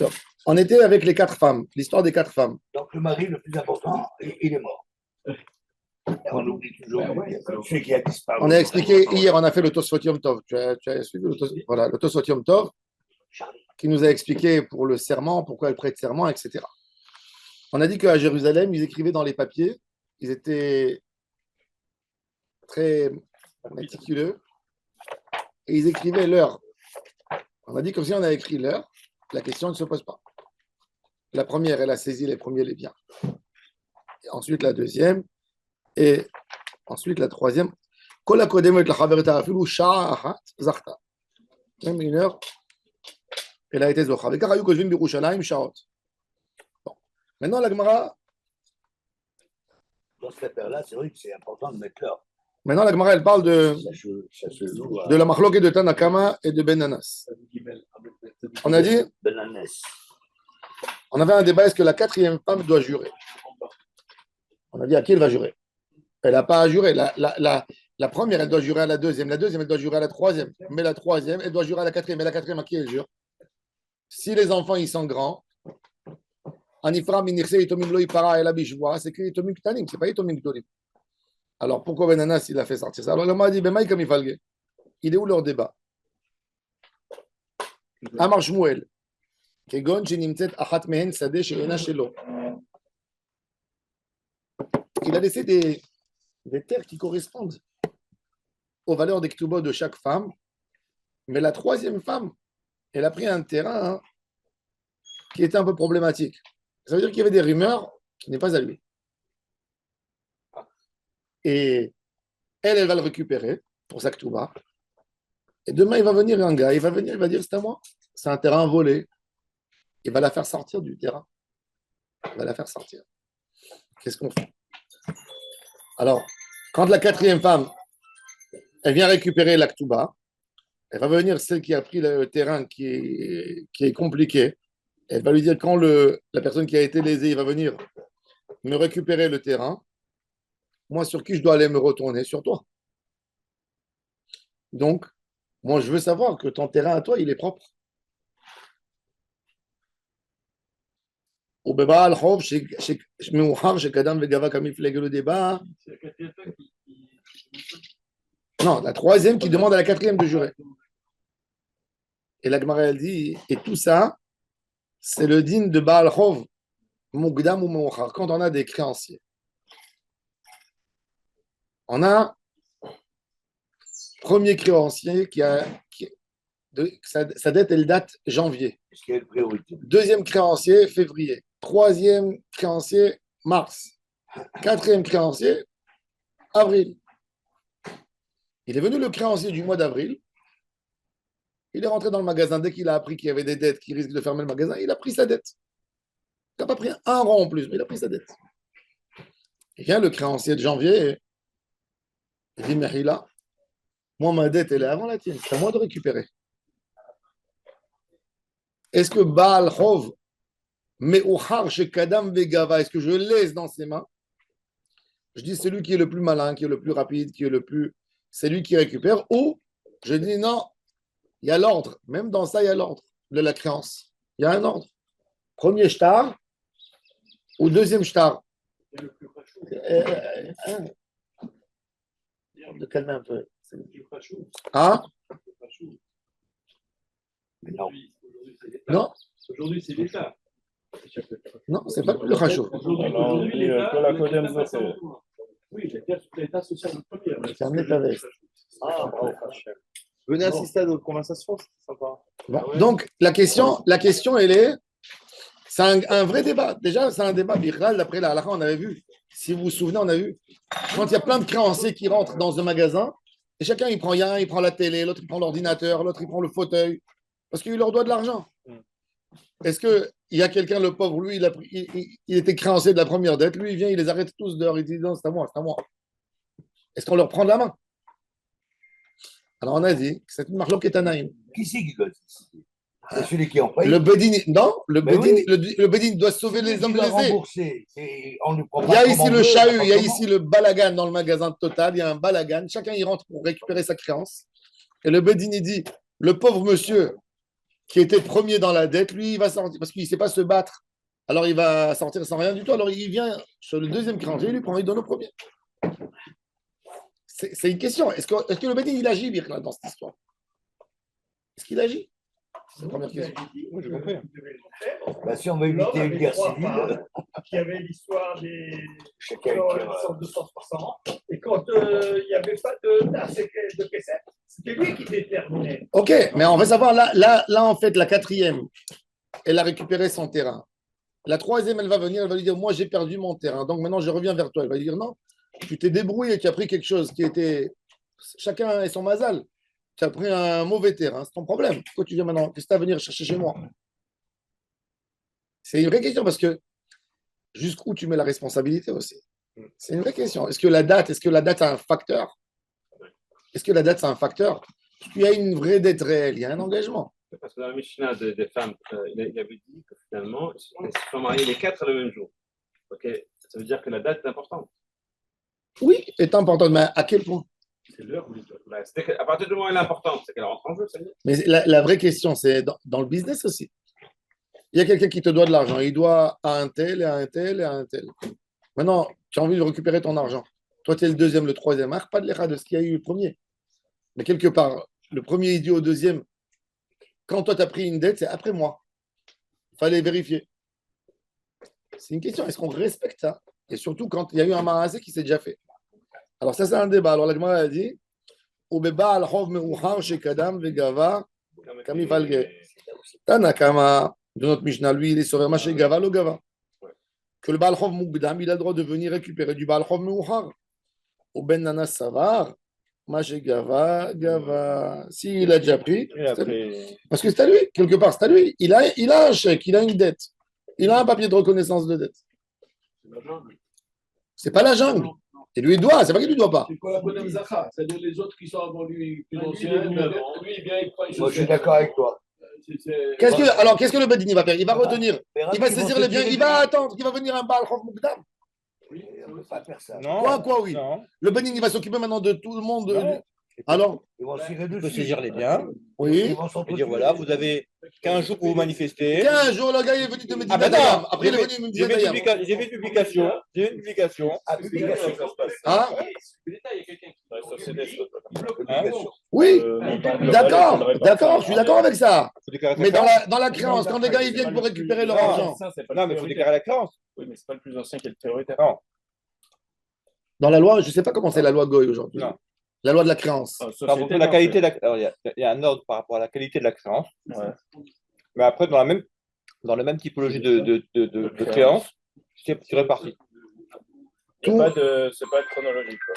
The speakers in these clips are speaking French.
Donc, on était avec les 4 femmes, l'histoire des 4 femmes. Donc le mari le plus important, il est mort. On oublie toujours celui qui a disparu. On a expliqué hier, on a fait le Tosfot Yom Tov. Tu as suivi voilà, le Tosfot Yom Tov qui nous a expliqué pour le serment, pourquoi elle prête serment, etc. On a dit qu'à Jérusalem, ils écrivaient dans les papiers, ils étaient très méticuleux et ils écrivaient l'heure. On a dit comme si on avait écrit l'heure, la question ne se pose pas. La première, elle a saisi les premiers les biens. Et ensuite la deuxième, et ensuite la troisième. Même une heure, elle a été zocha. Bon. Maintenant, la Gemara. Dans cette affaire-là, c'est vrai que c'est important de mettre l'heure. Maintenant, la Gemara, elle parle de la machloquet de Tanakama et de Benanas. On a dit, on avait un débat, est-ce que la 4e femme doit jurer? On a dit à qui elle va jurer? Elle n'a pas à jurer. La première, elle doit jurer à la deuxième. La deuxième, elle doit jurer à la troisième. Mais la troisième, elle doit jurer à la 4e. Mais la 4e, à qui elle jure? Si les enfants, ils sont grands, Anifra, Minirse, Itomim Lo Ipara, El Abishwa, c'est écrit Itomim Ktanim, c'est pas Itomim Ktolim. Alors pourquoi Benanas, il a fait sortir ça? Alors le m'a dit, Bemaï comme il est où leur débat? Amar Shmuel, Kegon, Shenimtzet, Achat Mehen, Sadeh, Sheena Shelo. Il a laissé des terres qui correspondent aux valeurs des Ktubot de chaque femme, mais la 3e femme, elle a pris un terrain qui était un peu problématique. Ça veut dire qu'il y avait des rumeurs qui n'est pas à lui. Et elle va le récupérer pour sa Ktuba. Et demain, il va venir un gars, il va dire c'est à moi. C'est un terrain volé. Il va la faire sortir du terrain. Il va la faire sortir. Qu'est-ce qu'on fait? Alors, quand la 4e femme, elle vient récupérer la Ktuba, elle va venir celle qui a pris le terrain qui est compliqué. Elle va lui dire quand la personne qui a été lésée, il va venir me récupérer le terrain. Moi, sur qui je dois aller me retourner? Sur toi. Donc, moi, je veux savoir que ton terrain à toi, il est propre. Au Beba al-Khov, le débat. Non, la 3e qui demande à la 4e de jurer. Et la Gemara, elle dit, et tout ça, c'est le din de Baal Chov, Mugdam ou Mouchar, quand on a des créanciers. On a premier créancier sa dette, elle date janvier. Deuxième créancier, février. Troisième créancier, mars. 4e créancier, avril. Il est venu le créancier du mois d'avril. Il est rentré dans le magasin. Dès qu'il a appris qu'il y avait des dettes qui risquent de fermer le magasin, il a pris sa dette. Il n'a pas pris un rang en plus, mais il a pris sa dette. Et vient le créancier de janvier. Il dit, Mehila, moi, ma dette, elle est avant la tienne. C'est à moi de récupérer. Est-ce que Baal Chov, Me'uchar Shekadam Vegava, est-ce que je laisse dans ses mains? Je dis, c'est lui qui est le plus malin, qui est le plus rapide, qui est le plus. C'est lui qui récupère. Ou je dis, non, il y a l'ordre. Même dans ça, il y a l'ordre de la créance. Il y a un ordre. Premier shtar ou deuxième shtar. De calmer un peu. Hein? Non. Aujourd'hui, c'est l'État. Non, c'est pas le rachou. Oui, l'État social le premier. C'est un métavers. Venez assister à notre conversation, c'est sympa. Bon, donc, la question, elle est, c'est un vrai débat. Déjà, c'est un débat biral. D'après la halakha, on avait vu. Si vous vous souvenez, on a vu. Quand il y a plein de créanciers qui rentrent dans un magasin, et chacun, il prend la télé, l'autre, il prend l'ordinateur, l'autre, il prend le fauteuil, parce qu'il leur doit de l'argent. Est-ce qu'il y a quelqu'un, le pauvre, lui, il était créancier de la première dette, lui, il vient, il les arrête tous dehors, il dit non, c'est à moi, c'est à moi. Est-ce qu'on leur prend de la main? Alors on a dit que c'est une marloquet tanaïm. Qui c'est qui doit décider? C'est celui qui en paye. Le Bedin, non, le Bedin doit sauver les hommes lésés. Il y a ici le chahut, il y a ici le balagan dans le magasin Total, il y a un balagan, chacun y rentre pour récupérer sa créance. Et le Bedin, il dit, le pauvre monsieur qui était premier dans la dette, lui, il va sortir parce qu'il ne sait pas se battre. Alors, il va sortir sans rien du tout. Alors, il vient sur le deuxième créancier, il lui prend, il donne au premier. C'est une question. Est-ce que le Bédine, il agit, Birkla, dans cette histoire? Est-ce qu'il agit? C'est la première question. Oui, j'ai compris. Bah, si on veut éviter une guerre civile, Qui avait l'histoire des chacun sortes de 100%. Et quand il n'y avait pas de Kesset, c'était lui qui déterminait. Ok, mais on va savoir, là, en fait, la quatrième, elle a récupéré son terrain. La troisième, elle va venir, elle va lui dire, moi, j'ai perdu mon terrain, donc maintenant, je reviens vers toi. Elle va lui dire, non, tu t'es débrouillé, tu as pris quelque chose qui était... Chacun et son mazal. Tu as pris un mauvais terrain, c'est ton problème. Pourquoi tu viens maintenant? Qu'est-ce que tu as à venir chercher chez moi? C'est une vraie question parce que jusqu'où tu mets la responsabilité aussi? C'est une vraie question. Est-ce que la date est un facteur? Est-ce que la date, c'est un facteur? Il y a une vraie dette réelle, il y a un engagement. Parce que dans la Mishnah des femmes, il avait dit que finalement, elles se sont mariées les 4 le même jour. Ok, ça veut dire que la date est importante. Oui, est importante, mais à quel point? C'est l'heure où à partir du moment où elle est importante, c'est qu'elle rentre en jeu, ça y est. Mais la vraie question, c'est dans le business aussi. Il y a quelqu'un qui te doit de l'argent. Il doit à un tel et à un tel et à un tel. Maintenant, tu as envie de récupérer ton argent. Toi, tu es le deuxième, le troisième. Pas de l'éra de ce qu'il y a eu le premier. Mais quelque part, le premier, il dit au deuxième, quand toi, tu as pris une dette, c'est après moi. Il fallait vérifier. C'est une question. Est-ce qu'on respecte ça? Et surtout quand il y a eu un marassé qui s'est déjà fait. Alors, ça, c'est un débat. Alors, la Gemara a dit Ubeba al-Hov me'uchar shekadam vegava kamifalge. Tanakama, de notre Mishnah, lui, il est sur Maché Gava, le Gava. Que le Baal Chov Mugdam, il a le droit de venir récupérer du Baal Chov Meuchar. Au Ben Nanas Savar, Maché Gava, Gava. S'il a déjà pris, parce que c'est à lui, quelque part, c'est à lui. Il a un chèque, il a une dette. Il a un papier de reconnaissance de dette. C'est pas la jungle. Et lui, il doit, c'est pas qu'il lui doit pas. C'est quoi la bonne Zacha? C'est-à-dire les autres qui sont avant lui, plus anciens, lui, il vient, il prend une moi je suis d'accord avec toi. Qu'est-ce que le Bedini va faire? Il va retenir, il va saisir les biens, il va attendre qu'il va venir un Baal Chov Mugdam. On ne peut pas faire ça. Quoi, oui. Non. Le Bedini va s'occuper maintenant de tout le monde. Non. Alors, Ils vont tirer Il peut dessus. saisir les biens oui. Ils vont et s'entretuer. dire voilà, vous avez 15 jours pour vous manifester. 15 jours, le gars il est venu te Medina Ah ben Dayam. non, Après, il est venu, il me dit j'ai fait Dayam. j'ai fait une publication. J'ai fait une publication. Ah, publication. Hein? L'État, il y a quelqu'un qui Hein Oui, d'accord, je suis d'accord avec ça. Faut déclarer sa Mais créance. dans la créance, quand les gars ils viennent pour récupérer leur Non. argent, Non, mais il faut déclarer la créance. Oui, mais c'est pas le plus ancien qui est le prioritaire. Non. dans la loi, je ne sais pas comment c'est la loi Goy aujourd'hui. Non. La loi de la créance. Par rapport à la qualité de la... Alors, il y a un ordre par rapport à la qualité de la créance. Ouais. Mais après, dans la même typologie de créance, c'est réparti. Tout, C'est pas chronologique. Quoi.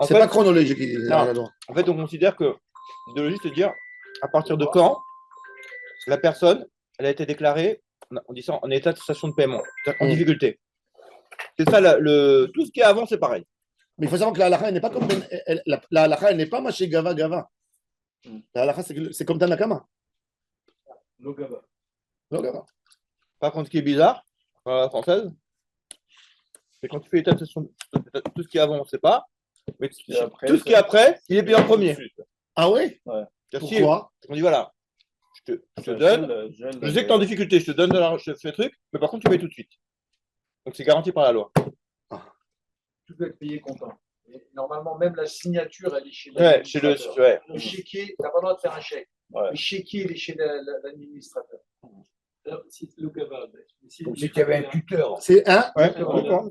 En c'est fait, pas chronologique. Non. La loi. en fait, on considère que l'idéologie, c'est de dire à partir de quand la personne, elle a été déclarée, on dit ça, en état de cessation de paiement, en difficulté. C'est ça, tout ce qui est avant, c'est pareil. Mais il faut savoir que la halakha, elle n'est pas comme la halakha, elle n'est pas maché gava gava. La halakha, c'est comme Tanakama. Logava. Non, gava. Par contre, ce qui est bizarre, dans la française, c'est quand tu fais état de cessation, tout ce qui est avant, on ne sait pas, mais tout ce qui est après, il est payé en premier. Ah oui? C'est-à-dire, Pourquoi? on dit voilà, je te donne, je sais que tu es en difficulté, je te donne de l'argent, je te fais le truc, mais par contre, tu payes tout de suite. Donc, c'est garanti par la loi. Tout doit être payé comptant. Et normalement, même la signature, elle est chez Ouais, chez l'administrateur. ouais. Le chéquier, tu n'as pas le droit de faire un chèque. Ouais. Le chéquier, il est chez l'administrateur. Si Logava. Comme si tu avais un tuteur. C'est un. Ouais, D'accord.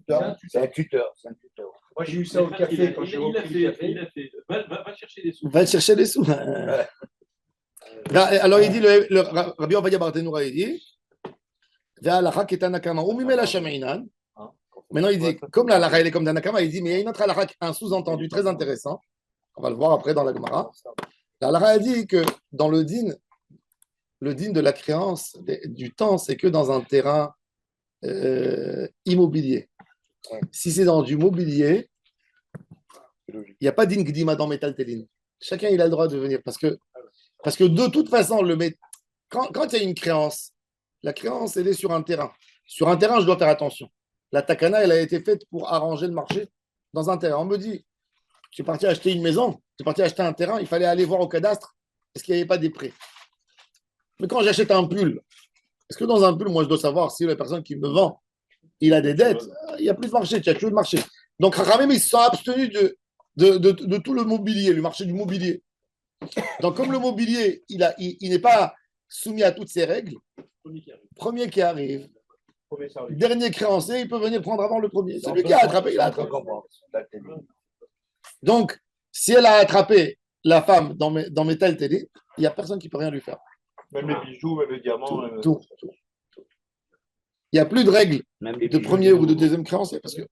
C'est un tuteur. C'est un tuteur. Moi, j'ai eu ça au café quand j'ai repris le café. Il a fait. Va chercher des sous. Va chercher des sous. Alors, il dit, le Rabbi Ovadia Barthénoura, il dit, Ve'alakha ketanakama, ou mimela shaminan. Maintenant, il dit, comme la halakha, elle est comme Tanakama, il dit, mais il y a une autre halakha, un sous-entendu très intéressant. On va le voir après dans la Gemara. La halakha, elle dit que dans le din de la créance du temps, c'est que dans un terrain immobilier. Si c'est dans du mobilier, il n'y a pas d'ingdima dans Metal Telin. Chacun, il a le droit de venir. Parce que de toute façon, quand il y a une créance, la créance, elle est sur un terrain. Sur un terrain, je dois faire attention. La takana, elle a été faite pour arranger le marché dans un terrain. On me dit, tu es parti acheter une maison, tu es parti acheter un terrain, il fallait aller voir au cadastre, est-ce qu'il n'y avait pas des prêts? Mais quand j'achète un pull, est-ce que dans un pull, moi, je dois savoir si la personne qui me vend, il a des dettes? Il n'y a plus de marché, tu as tué le marché. Donc, Rachamim, ils se sont abstenus de tout le mobilier, le marché du mobilier. Donc, comme le mobilier, il n'est pas soumis à toutes ces règles, premier qui arrive, dernier créancier, il peut venir prendre avant le premier. C'est lui qui a attrapé, il a attrapé. Donc, si elle a attrapé la femme dans Metal Télé, il n'y a personne qui peut rien lui faire. Même les bijoux, même les diamants. Tout. Il n'y a plus de règles Même les de bijoux, premier ou de deuxième créancier. Parce que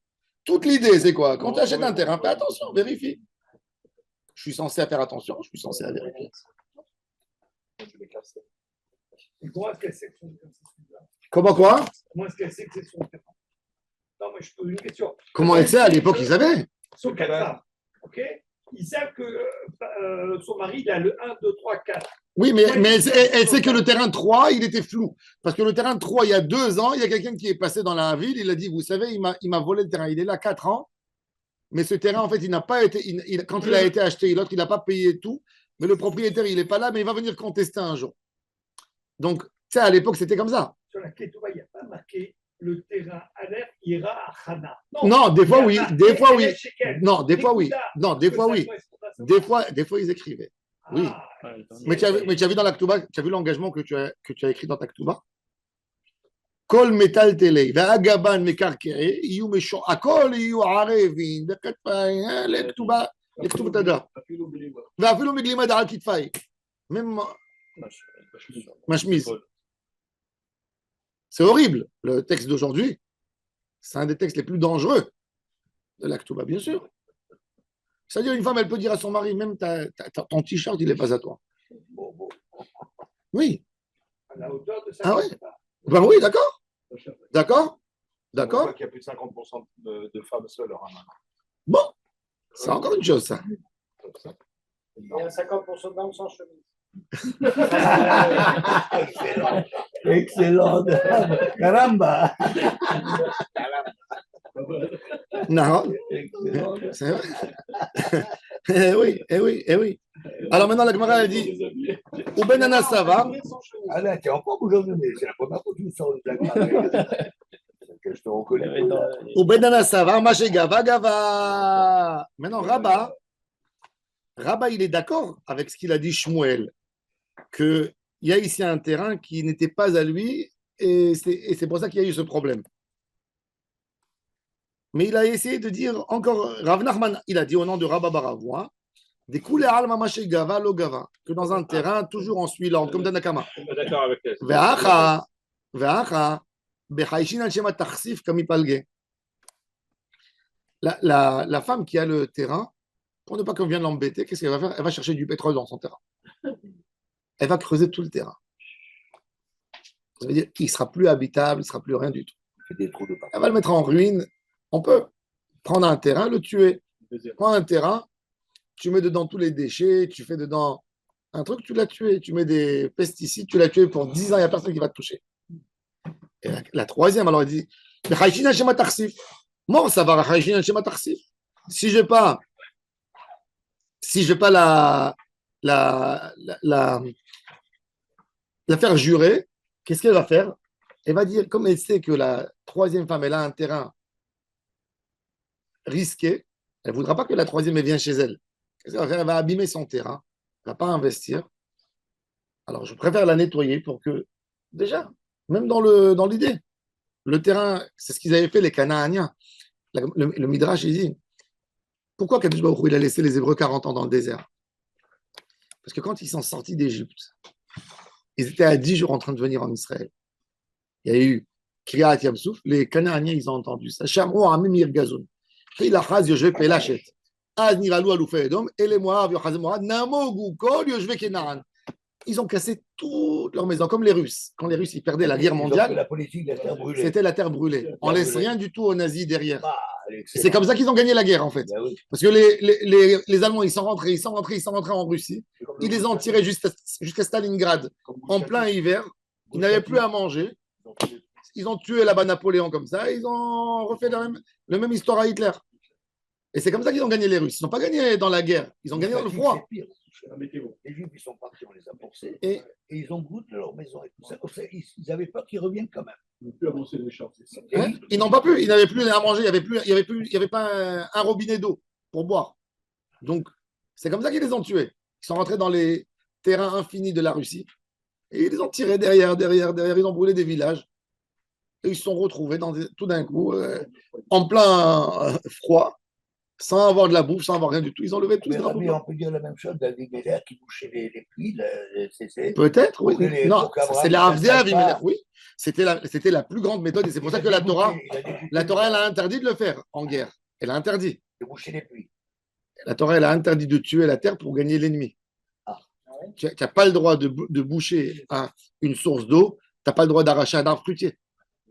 toute l'idée, c'est quoi? Quand tu achètes un terrain, fais attention, vérifie. Je suis censé faire attention, je suis censé vérifier. Et comment est-ce qu'elle sait que son terrain, c'est celui-là? Comment quoi? Comment est-ce qu'elle sait que c'est son terrain? Non, mais je pose une question. Comment elle sait? À l'époque, ils savaient. Son quatre femmes, ok? Ils savent que son mari, il a le 1, 2, 3, 4. Oui, mais elle sait que le terrain 3, il était flou. Parce que le terrain 3, il y a 2 ans, il y a quelqu'un qui est passé dans la ville, il a dit, vous savez, il m'a volé le terrain. Il est là 4 ans, mais ce terrain, en fait, il n'a pas été, quand il a été acheté, l'autre, il n'a pas payé tout, mais le propriétaire, il n'est pas là, mais il va venir contester un jour. Donc, tu sais, à l'époque, c'était comme ça. Sur la Ketouba, il n'y a pas marqué le terrain Aleph ira à Hana. Non, des fois, oui. Des fois, oui. Non, des fois, oui. Écoute, Non, des fois, oui. Des fois, ils écrivaient. Oui. Mais tu as vu dans l'Aktuba, tu as vu l'engagement que tu as écrit dans ta Aktuba? Kol metal tele, ve'agaban mekarkere, iyu meshon, akol iyu arevin, ve'katfai, l'Aktuba, l'Aktuba tada. Ve'afilu miglimad al kitfai. Même ma chemise. C'est horrible. Le texte d'aujourd'hui, c'est un des textes les plus dangereux de l'Aktuba, bien sûr. C'est-à-dire, une femme, elle peut dire à son mari, même ton t-shirt, il n'est pas à toi. Oui. À la hauteur de ça. Ah ouais. Ben oui, d'accord. D'accord. On D'accord. voit qu'il y a plus de 50% de femmes seules. Bon, c'est encore une chose, ça. Il y a 50% d'hommes sans chemise. Excellent. Caramba. Non. C'est vrai. Eh oui, eh oui, eh oui. Alors maintenant, la Gemara, elle dit ou benana sava. Ah là, tu es encore aujourd'hui, c'est la première fois que tu me sors de la que je te reconnais. Ou benana sava, maché gava gava. Maintenant, Rabat, il est d'accord avec ce qu'il a dit Shmuel, qu'il y a ici un terrain qui n'était pas à lui, et c'est pour ça qu'il y a eu ce problème. Mais il a essayé de dire encore, Rav Nachman, il a dit au nom de Rabba Baravoua, que dans un terrain, toujours on suit l'ordre, comme Danakama. D'accord avec elle. La femme qui a le terrain, pour ne pas qu'on vienne l'embêter, qu'est-ce qu'elle va faire? Elle va chercher du pétrole dans son terrain. Elle va creuser tout le terrain. Ça veut dire qu'il ne sera plus habitable, il ne sera plus rien du tout. Elle va le mettre en ruine. On peut prendre un terrain, le tuer. Prends un terrain, tu mets dedans tous les déchets, tu fais dedans un truc, tu l'as tué. Tu mets des pesticides, tu l'as tué pour 10 ans, il n'y a personne qui va te toucher. Et la troisième, alors, il dit moi, ça va, si je ne vais pas la faire jurer, qu'est-ce qu'elle va faire? Elle va dire, comme elle sait que la troisième femme, elle a un terrain risqué, elle ne voudra pas que la troisième elle vienne chez elle. Qu'est-ce qu'elle va faire? Elle va abîmer son terrain, elle ne va pas investir. Alors, je préfère la nettoyer pour que, déjà, même dans l'idée, le terrain, c'est ce qu'ils avaient fait, les Canaaniens. Le Midrash, il dit, pourquoi Kadosh Baruch Hu, il a laissé les Hébreux 40 ans dans le désert? Parce que quand ils sont sortis d'Égypte, ils étaient à 10 jours en train de venir en Israël. Il y a eu Kriyat Yamsouf, les Canaaniens, ils ont entendu ça. Shamro Amimir Gazoun. Hilachaz Yoshve Pelachet. Az Niralou Aloufé Edom, et Moab, Yochaz Moab, Namogu Kol Yoshve Kenaan. Ils ont cassé toutes leurs maisons, comme les Russes. Quand les Russes ils perdaient la guerre mondiale, La politique de la terre brûlée. c'était la terre brûlée. On ne laisse rien du tout aux nazis derrière. Ah, C'est comme ça qu'ils ont gagné la guerre, en fait. Ben oui. Parce que les Allemands, ils sont rentrés en Russie. Ils les ont tirés jusqu'à Stalingrad en plein hiver. Ils n'avaient plus à manger. Ils ont tué là-bas Napoléon comme ça. Ils ont refait la même histoire à Hitler. Et c'est comme ça qu'ils ont gagné les Russes. Ils n'ont pas gagné dans la guerre. Ils ont gagné dans le froid. touché. Mettez-vous. Les Juifs, ils sont partis, on les a forcés. Et- Et ils ont goûté leur maison. Et tout ça. Ils avaient peur qu'ils reviennent quand même. On ne peut plus avancer les champs. Hein, ils n'ont pas pu, ils n'avaient plus à manger, il y avait pas un robinet d'eau pour boire. Donc, c'est comme ça qu'ils les ont tués. Ils sont rentrés dans les terrains infinis de la Russie et ils les ont tirés derrière. Ils ont brûlé des villages et ils se sont retrouvés tout d'un coup en plein froid, sans avoir de la bouffe, sans avoir rien du tout. Ils ont levé tous Mais les drapeaux Rabbi, blancs. on peut dire la même chose d'Avimelech qui bouchait les puits. Peut-être, oui. Pour que les- Non, pour qu'Abraham c'est la ne Avdé s'attaque Avimelech, pas. oui. C'était la plus grande méthode et c'est pour ça que la Torah, elle a interdit de le faire en guerre. Elle a interdit. de boucher les puits. La Torah, elle a interdit de tuer la terre pour gagner l'ennemi. Ah. Tu n'as pas le droit de boucher une source d'eau, tu n'as pas le droit d'arracher un arbre fruitier.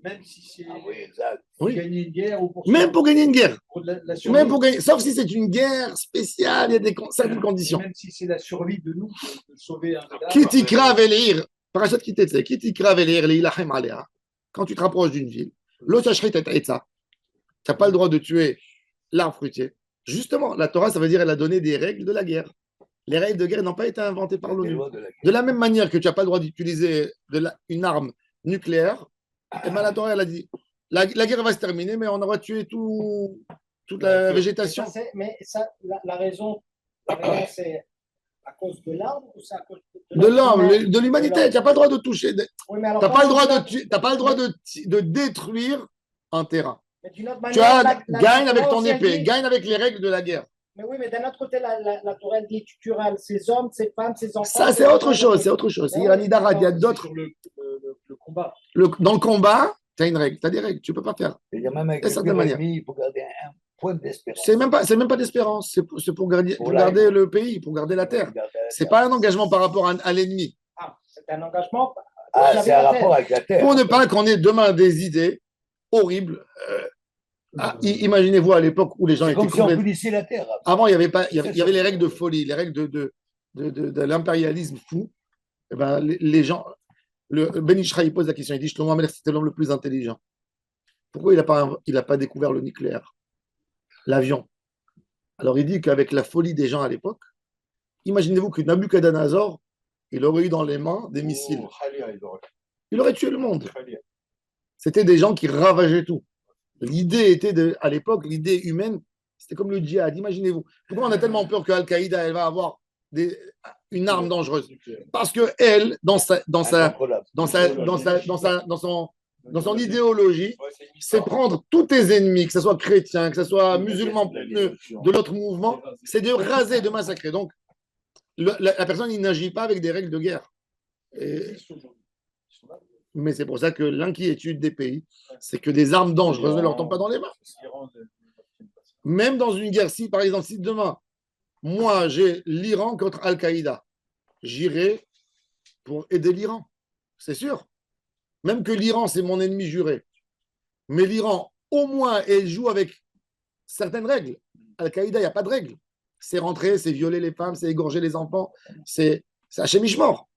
Même si c'est Ah oui, exact. pour Oui. gagner une guerre ou pour Même pour gagner une guerre. pour la survie. Même pour gagner, sauf si c'est une guerre spéciale, il y a certaines Et conditions. même si c'est la survie de nous, de sauver un village. Qui t'ikra velir, parachat qui t'était, qui t'ikra velir, l'ilachem alea. Quand tu te rapproches d'une ville, l'autre tachrit et ça. Tu n'as pas le droit de tuer l'arbre fruitier. Justement, la Torah, ça veut dire elle a donné des règles de la guerre. Les règles de guerre n'ont pas été inventées par Les l'ONU. lois de la guerre. De la même manière que tu n'as pas le droit d'utiliser une arme nucléaire, et bien la Torah, elle a dit la guerre va se terminer, mais on aura tué toute la végétation. Mais ça, la raison, c'est à cause de l'arbre ou c'est à cause De l'homme, l'humain? de l'humanité, tu n'as pas le droit de toucher. Tu Oui, mais alors, n'as pas le droit comment t'as pas le droit de détruire un terrain. mais d'une autre Tu manière, as, la gagne avec Torah ton aussi, elle épée, dit- gagne avec les règles de la guerre. Mais oui, mais d'un autre côté, la Torah elle dit tu tueras ces hommes, ces femmes, ces enfants. Ça, c'est autre chose, c'est autre chose. C'est Irani Darad, il y a d'autres. Sur le combat. Dans le combat, tu as une règle, tu as des règles, tu ne peux pas faire. Et même avec De le certaine pur manière. ennemi, il faut garder un point d'espérance. C'est même pas d'espérance, c'est pour garder, Pour pour garder l'air. le pays, pour garder la terre. Garder la C'est terre. pas un engagement par rapport à l'ennemi. Ah, c'est un engagement. Ah, vis-à-vis c'est de un la rapport terre. avec la terre. Pour ne pas qu'on ait demain des idées horribles. Imaginez-vous à l'époque où les gens C'est étaient comme si on complètement. punissait la terre. Avant, il y avait les règles de folie, les règles de l'impérialisme fou. Eh ben, les gens, Ben Ishra, il pose la question, il dit Shlomo Amelech, c'était l'homme le plus intelligent. Pourquoi il a pas découvert le nucléaire, l'avion? Alors il dit qu'avec la folie des gens à l'époque, imaginez-vous que Nabucodonosor, il aurait eu dans les mains des missiles. Il aurait tué le monde. C'était des gens qui ravageaient tout. L'idée était à l'époque, l'idée humaine, c'était comme le djihad. Imaginez-vous. Pourquoi on a tellement peur que Al-Qaïda elle va avoir une arme dangereuse? Parce que elle, dans son idéologie, c'est prendre tous tes ennemis, que ce soit chrétiens, que ce soit musulmans de l'autre mouvement, c'est de raser, de massacrer. Donc, la personne, il n'agit pas avec des règles de guerre. Mais c'est pour ça que l'inquiétude des pays, c'est que des armes dangereuses ne leur tombent pas dans les mains. Même dans une guerre, si par exemple, si demain, moi j'ai l'Iran contre Al-Qaïda, j'irai pour aider l'Iran. C'est sûr. Même que l'Iran, c'est mon ennemi juré. Mais l'Iran, au moins, elle joue avec certaines règles. Al-Qaïda, il n'y a pas de règles. C'est rentrer, c'est violer les femmes, c'est égorger les enfants, c'est Hachem Ishmor.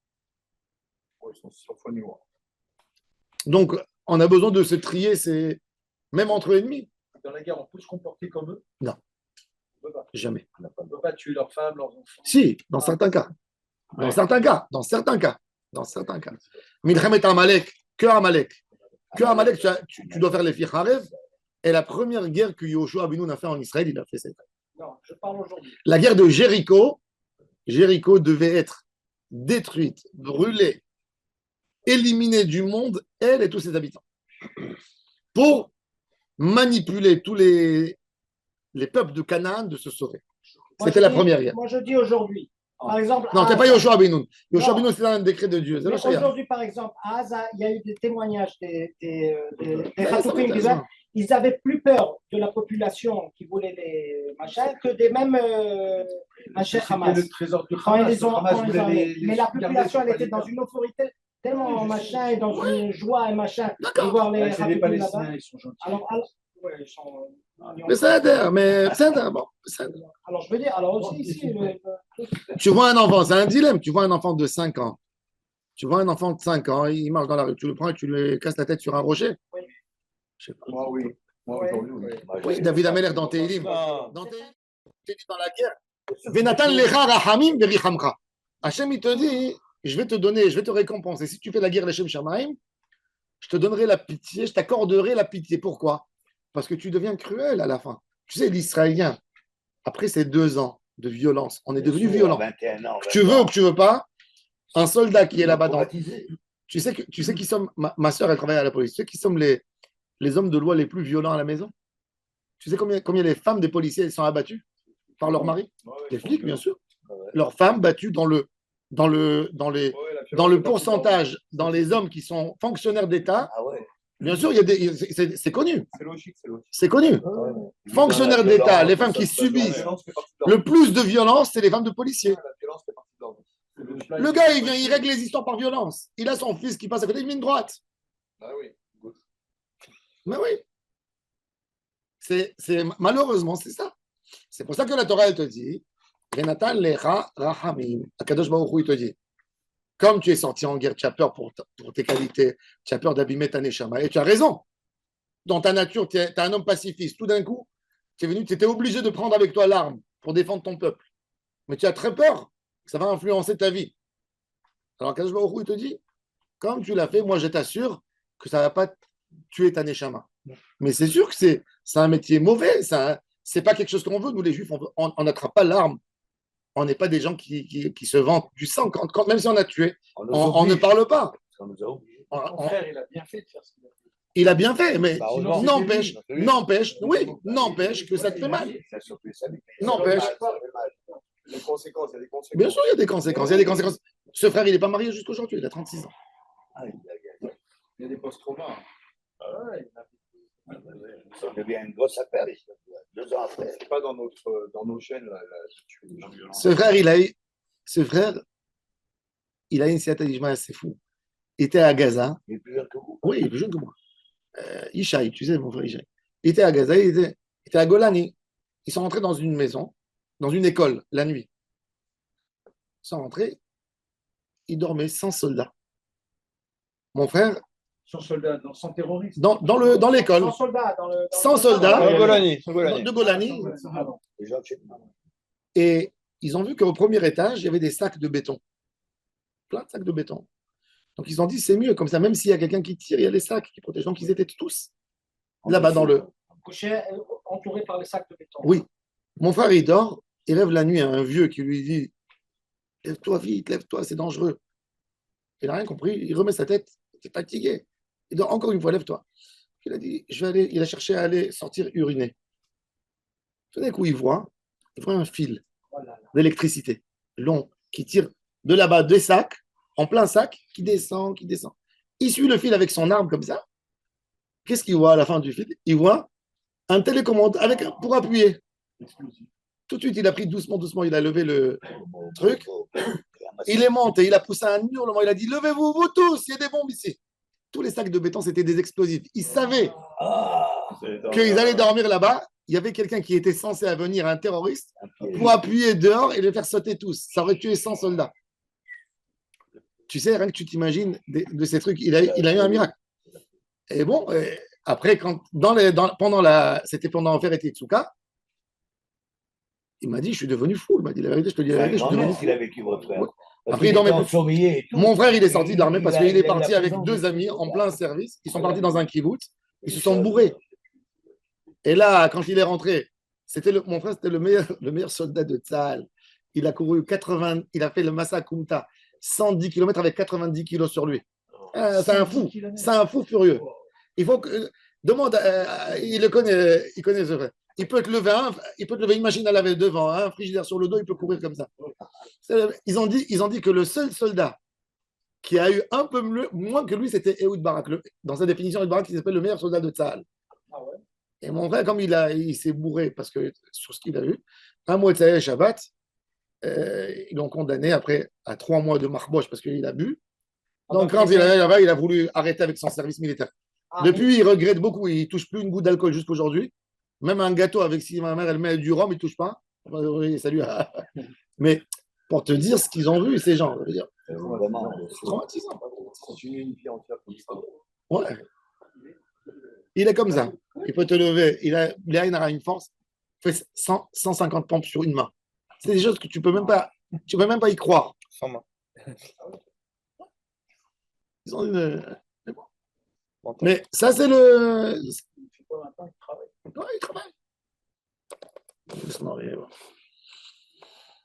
Donc, on a besoin de se trier, même entre ennemis. Dans la guerre, on peut se comporter comme eux. Non. On peut pas. Jamais. On ne peut pas tuer leurs femmes, leurs enfants. Si, dans certains cas. Dans certains cas. Milchemet Amalek, que Amalek. Que Amalek, tu dois faire les Ficharev. Et la première guerre que Yoshua Benoun a fait en Israël, il a fait cette. Non, je parle aujourd'hui. La guerre de Jéricho, Jéricho devait être détruite, brûlée, éliminée du monde, elle et tous ses habitants, pour manipuler tous les peuples de Canaan de se sauver. C'était la première guerre. Moi, je dis aujourd'hui. Par exemple, Non, c'est pas Yoshua Benoun. Yoshua Non. Benoun, c'est un décret de Dieu. C'est mais le Shaya. aujourd'hui, par exemple, à Gaza, il y a eu des témoignages des ça Khatoufim qui disaient ils avaient plus peur de la population qui voulait les machins que des mêmes machins Hamas. Le trésor de Quand ils Hamas. les ont, Hamas quand ils voulait ont- les mais la sauvegarder, population, elle pas était les dans perdre. une euphorie tellement machin et dans une joie et machin de D'accord. voir les Ouais, c'est des Khatoufim Palestiniens, là-bas. ils sont gentils. Alors, ouais, ils sont. Mais ça adhère, mais ça adhère. Bon, ça adhère. Alors, je veux dire, alors aussi, ici, Tu vois un enfant, c'est un dilemme. Tu vois un enfant de 5 ans. Tu vois un enfant de 5 ans, il marche dans la rue. Tu le prends et tu lui casses la tête sur un rocher. Oui. Je sais pas. Moi, oui. Moi, Ouais. aujourd'hui, oui. Oui, David Ameller dans Télim. Non. Dans Télim, dans la guerre, Venatan lecha rahamim verichamcha. Hachem, il te dit, je vais te donner, je vais te récompenser. Si tu fais la guerre Lechem Shamaim, je te donnerai la pitié, je t'accorderai la pitié. Pourquoi? Parce que tu deviens cruel à la fin. Tu sais, l'Israélien, après ces 2 ans de violence, on est devenu violent. 21 ans. Que tu veux ou que tu veux pas, un soldat qui est là-bas dans. Traumatisé. Tu sais qui sommes. Ma soeur, elle travaille à la police. Tu sais qui sommes les hommes de loi les plus violents à la maison? Tu sais combien les femmes des policiers elles sont abattues par leur mari? Les flics, bien sûr. Leurs femmes battues dans le pourcentage, dans les hommes qui sont fonctionnaires d'État. Ah ouais. Bien sûr, c'est connu. C'est logique, c'est logique. C'est connu. Fonctionnaires d'État, les femmes qui subissent le plus de violence, c'est les femmes de policiers. La violence fait partie de leur vie. Le gars, il vient, il règle les histoires par violence. Il a son fils qui passe à côté, il met une droite. Ah oui. Mais oui. Malheureusement, c'est ça. C'est pour ça que la Torah, elle te dit, Renatan lecha rahamim. Akadosh Baruch Hu, il te dit, comme tu es sorti en guerre, tu as peur pour tes qualités, tu as peur d'abîmer ta neshama. Et tu as raison. Dans ta nature, tu es un homme pacifiste. Tout d'un coup, tu étais obligé de prendre avec toi l'arme pour défendre ton peuple. Mais tu as très peur que ça va influencer ta vie. Alors, Akadosh Baruch Hu, il te dit, comme tu l'as fait, moi, je t'assure que ça ne va pas tuer ta neshama. Mais c'est sûr que c'est un métier mauvais. C'est pas quelque chose qu'on veut. Nous, les Juifs, on n'attrape pas l'arme. On n'est pas des gens qui se vantent du sang. Même si on a tué, on ne parle pas. On nous a obligés. Mon frère, il a bien fait de faire ce qu'il a fait. Il a bien fait, mais Bah, heureusement. n'empêche que ça te fait mal. Ça a surpris sa vie. N'empêche. Les conséquences, il y a des conséquences. Bien sûr, il y a des conséquences. Il y a des conséquences. Ce frère, il n'est pas marié jusqu'aujourd'hui. Il a 36 ans. Ah, Il y a des post-traumas. Ah ouais, ça devient une grosse affaire ici. 2 ans après. c'est pas dans nos chaînes, là, tu fais des gens violents. Ce frère, il a une sciatique d'Ishmael, c'est fou. Il était à Gaza. Il est plus jeune que vous. Oui, il est plus jeune que moi. Ishaï, tu sais, mon frère Ishaï. Il était à Gaza, il était à Golani. Ils sont rentrés dans une maison, dans une école, la nuit. Ils sont rentrés, ils dormaient sans soldats. Mon frère, Sans soldats, sans terroristes. dans l'école, Sans soldats. sans soldats, Golani. de Golani, Les gens de chez nous. et ils ont vu qu'au premier étage, il y avait des sacs de béton. Plein de sacs de béton. Donc ils ont dit, c'est mieux, comme ça, même s'il y a quelqu'un qui tire, il y a les sacs qui protègent. Donc ils étaient tous là-bas dans le. Couché, entouré par les sacs de béton. Oui. Mon frère, il dort, il rêve la nuit à un vieux qui lui dit, lève-toi vite, lève-toi, c'est dangereux. Il n'a rien compris, il remet sa tête, il est fatigué. Il dort encore une fois, lève-toi. Il a dit, il a cherché à aller sortir uriner. Tout d'un coup, il voit un fil d'électricité long qui tire de là-bas des sacs, en plein sac, qui descend. Il suit le fil avec son arme comme ça. Qu'est-ce qu'il voit à la fin du fil? Il voit un télécommande pour appuyer. Tout de suite, il a pris doucement, il a levé le truc. Il est monté, il a poussé un hurlement, il a dit, levez-vous, vous tous, il y a des bombes ici. Tous les sacs de béton, c'était des explosifs. Ils savaient qu'ils allaient dormir là-bas. Il y avait quelqu'un qui était censé venir, un terroriste, pour appuyer dehors et les faire sauter tous. Ça aurait tué 100 soldats. Tu sais, rien que tu t'imagines de ces trucs, il a eu un miracle. Et bon, après, c'était pendant Enfer et Tetsuka, il m'a dit, je suis devenu fou. Il m'a dit la vérité, je te dis la vérité, je suis devenu fou. Il a vécu votre frère. Ouais. Parce Après, il qu'il dormait était plus. ensommeillé et tout. Mon frère, il est sorti de l'armée parce qu'il est Il a parti la avec prison 2 de- amis en plein service. Ils sont partis dans un kibbutz. Ils se sont bourrés. Et là, quand il est rentré, mon frère, c'était le meilleur soldat de Tzahal. Il a couru 80, il a fait le Massa Kumta, 110 km avec 90 kilos sur lui. C'est un fou. C'est un fou furieux. Il faut que. Demande, il connaît ce frère. Il peut te lever une machine à laver devant, un frigidaire sur le dos, il peut courir comme ça. Ils ont dit que le seul soldat qui a eu un peu moins que lui, c'était Ehud Barak. Dans sa définition, Ehud Barak, il s'appelle le meilleur soldat de Tzahal. Et mon frère, comme il s'est bourré parce que sur ce qu'il a eu, un mois de Tzahal Shabbat, ils l'ont condamné après à 3 mois de marboche parce qu'il a bu. Donc quand il a voulu arrêter avec son service militaire. Depuis, il regrette beaucoup. Il ne touche plus une goutte d'alcool jusqu'aujourd'hui. Même un gâteau avec si ma mère elle met du rhum, il ne touche pas. Oui, salut. Mais pour te dire ce qu'ils ont vu, ces gens, je veux dire, Vraiment. c'est traumatisant. Continuer une vie entière comme ça. Ouais. Il est comme ça. Il peut te lever. Il a une force. Il fait 150 pompes sur une main. C'est des choses que tu peux même pas y croire. Sans main. Ils ont mais ça, c'est le. C'est pas maintenant qu'il travaille. Ouais, il travaille. Il se marie, ouais.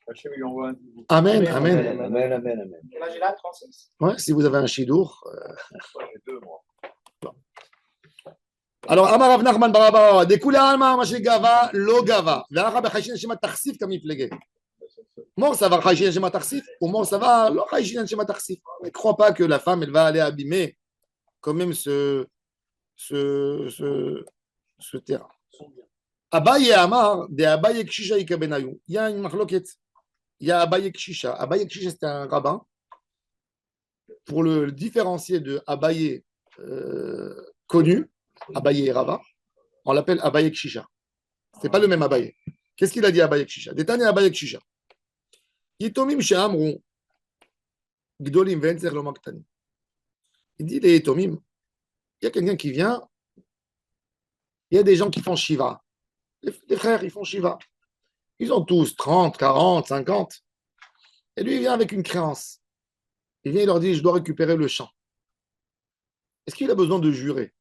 Hachem, il envoie un nouveau. Amen, Amen, amen. Amen, amen, amen. Et là, j'ai là 36. Ouais, si vous avez un chidour. J'ai 2 mois. Alors, Amar Rav Nachman Baraba, Dekula Alma, Maché Gava, Lo Gava. Ve'acha b'chayshin shema tarsif comme il fléguait. Mort, ça va chayshin shema tarsif, ou mort, ça va lo chayshin shema tarsif. Ne crois pas que la femme, elle va aller abîmer quand même ce terrain. Abaye Amar, de Abaye Kshisha Ikabenayou. Il y a une marloquette. Il y a Abaye Kshisha. Abaye Kshisha, c'était un rabbin. Pour le différencier de Abaye connu, Abaye et Rava, on l'appelle Abaye Kshisha. Ce n'est pas le même Abaye. Qu'est-ce qu'il a dit Abaye Kshisha? Détané Abaye Kshisha. Yitomim she'amru gdolim ve'enzer lo maktani. Il dit les Yitomim, il y a quelqu'un qui vient, il y a des gens qui font Shiva. Les frères, ils font Shiva. Ils ont tous 30, 40, 50. Et lui, il vient avec une créance. Il vient, il leur dit, je dois récupérer le champ. Est-ce qu'il a besoin de jurer?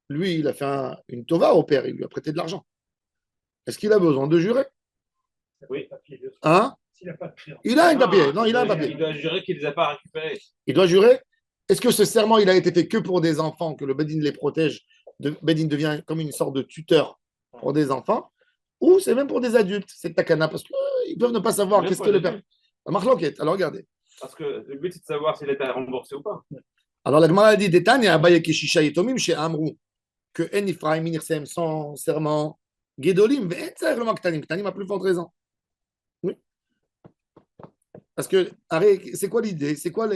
Lui, il a fait une tova au père, il lui a prêté de l'argent. Est-ce qu'il a besoin de jurer? Oui. Hein? S'il n'a pas de créance. Il a un papier. Non, il a un Il papier. doit jurer qu'il ne les a pas récupérés. Il doit jurer. Est-ce que ce serment, il a été fait que pour des enfants, que le Bedin les protège, Bedin devient comme une sorte de tuteur pour des enfants, ou c'est même pour des adultes, c'est takana, parce qu'ils peuvent ne pas savoir Même qu'est-ce pour que les le père. adultes. Marloquette, alors regardez. Parce que le but, c'est de savoir s'il est remboursé ou pas. Alors la Gemara dit Détane, Abaye Kishisha Yitomim chez Amrou, que En Ifraim Inirsem sans serment, Gedolim, Ve'etzer le Maktanim, Ktanim a plus forte raison. Oui. Parce que, c'est quoi l'idée? C'est quoi